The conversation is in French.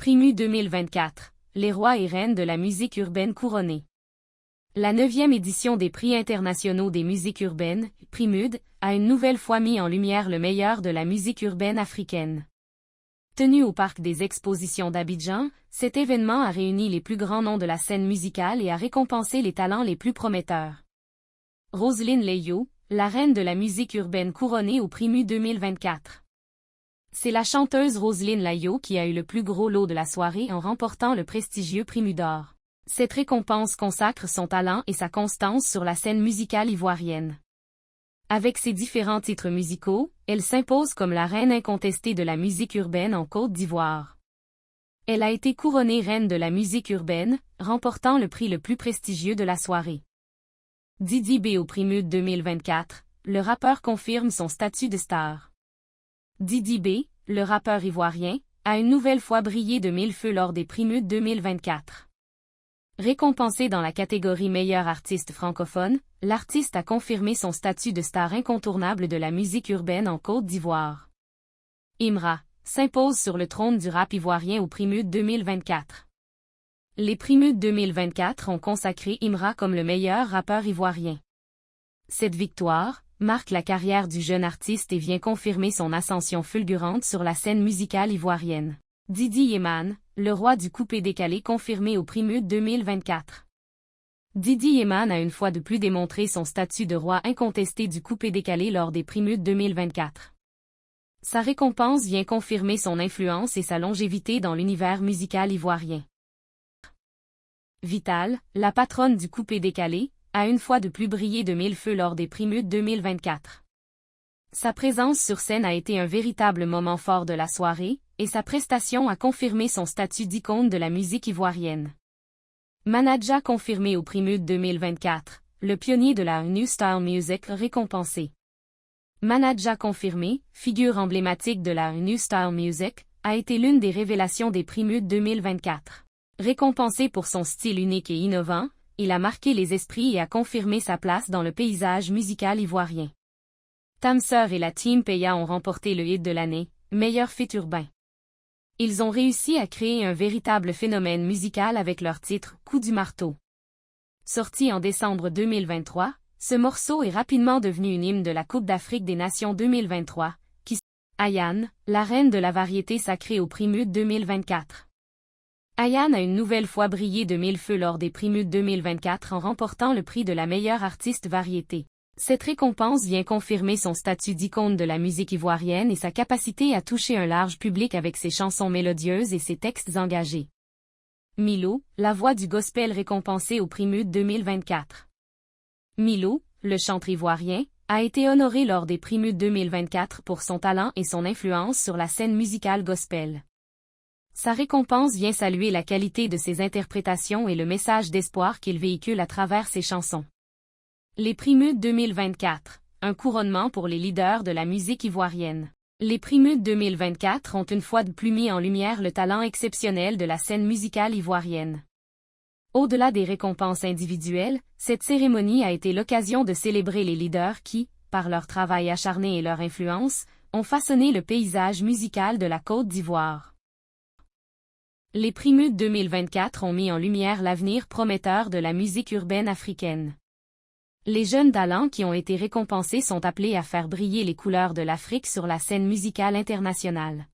Primu 2024, les rois et reines de la musique urbaine couronnés. La 9e édition des prix internationaux des musiques urbaines, Primud, a une nouvelle fois mis en lumière le meilleur de la musique urbaine africaine. Tenu au Parc des Expositions d'Abidjan, cet événement a réuni les plus grands noms de la scène musicale et a récompensé les talents les plus prometteurs. Roselyne Leyo, la reine de la musique urbaine couronnée au Primu 2024. C'est la chanteuse Roselyne Leyo qui a eu le plus gros lot de la soirée en remportant le prestigieux Primu d'or. Cette récompense consacre son talent et sa constance sur la scène musicale ivoirienne. Avec ses différents titres musicaux, elle s'impose comme la reine incontestée de la musique urbaine en Côte d'Ivoire. Elle a été couronnée reine de la musique urbaine, remportant le prix le plus prestigieux de la soirée. Didi B au Primu 2024, le rappeur confirme son statut de star. Didi B, le rappeur ivoirien, a une nouvelle fois brillé de mille feux lors des Primu 2024. Récompensé dans la catégorie meilleur artiste francophone, l'artiste a confirmé son statut de star incontournable de la musique urbaine en Côte d'Ivoire. Imra s'impose sur le trône du rap ivoirien au Primu 2024. Les Primu 2024 ont consacré Imra comme le meilleur rappeur ivoirien. Cette victoire marque la carrière du jeune artiste et vient confirmer son ascension fulgurante sur la scène musicale ivoirienne. Didi Yeman, le roi du coupé-décalé confirmé au Primu 2024. Didi Yeman a une fois de plus démontré son statut de roi incontesté du coupé-décalé lors des Primu 2024. Sa récompense vient confirmer son influence et sa longévité dans l'univers musical ivoirien. Vital, la patronne du coupé-décalé, a une fois de plus brillé de mille feux lors des Primu 2024. Sa présence sur scène a été un véritable moment fort de la soirée, et sa prestation a confirmé son statut d'icône de la musique ivoirienne. Manadja confirmé au Primu 2024, le pionnier de la New Style Music récompensé. Manadja confirmé, figure emblématique de la New Style Music, a été l'une des révélations des Primu 2024. Récompensé pour son style unique et innovant, il a marqué les esprits et a confirmé sa place dans le paysage musical ivoirien. Tamseur et la Team Peya ont remporté le hit de l'année, meilleur feat urbain. Ils ont réussi à créer un véritable phénomène musical avec leur titre « Coup du marteau ». Sorti en décembre 2023, ce morceau est rapidement devenu une hymne de la Coupe d'Afrique des Nations 2023, qui Ayane, la reine de la variété sacrée au Primu 2024. Ayane a une nouvelle fois brillé de mille feux lors des Primu 2024 en remportant le prix de la meilleure artiste variété. Cette récompense vient confirmer son statut d'icône de la musique ivoirienne et sa capacité à toucher un large public avec ses chansons mélodieuses et ses textes engagés. Milo, la voix du gospel récompensée au Primu 2024. Milo, le chanteur ivoirien, a été honoré lors des Primu 2024 pour son talent et son influence sur la scène musicale gospel. Sa récompense vient saluer la qualité de ses interprétations et le message d'espoir qu'il véhicule à travers ses chansons. Les Primu 2024, un couronnement pour les leaders de la musique ivoirienne. Les Primu 2024 ont une fois de plus mis en lumière le talent exceptionnel de la scène musicale ivoirienne. Au-delà des récompenses individuelles, cette cérémonie a été l'occasion de célébrer les leaders qui, par leur travail acharné et leur influence, ont façonné le paysage musical de la Côte d'Ivoire. Les Primu 2024 ont mis en lumière l'avenir prometteur de la musique urbaine africaine. Les jeunes talents qui ont été récompensés sont appelés à faire briller les couleurs de l'Afrique sur la scène musicale internationale.